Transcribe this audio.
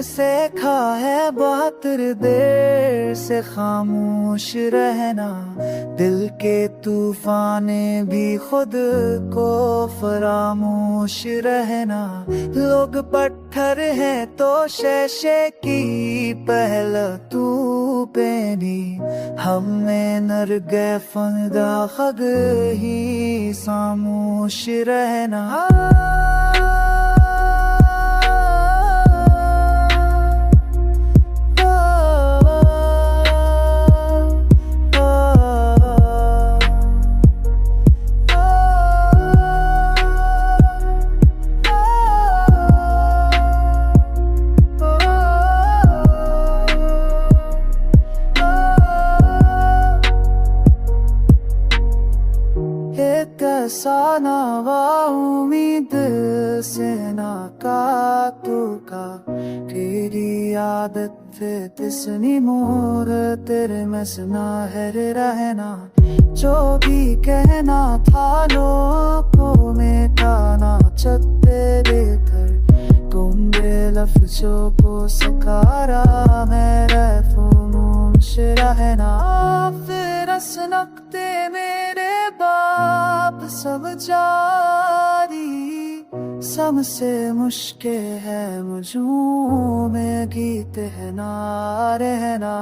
सीखा है बहादुर देर से खामोश रहना, दिल के तूफाने भी खुद को फरामोश रहना। लोग पत्थर हैं तो शेशे की पहला तू पेनी, हमें नर गए फंदा खग ही खामोश रहना। सानावा उम्मीद से ना का तू का, तेरी आदत तिसनी मोर तेरे में सुना है रहना। जो भी कहना था लोगों में गाना चलते लेकर, गुंगे लफ्जों को सकारा मेरा फुनूश रहना। फिर असनकते मेरे बाप सब जारी, सबसे मुश्किल है मुझू में गीत है ना रहना।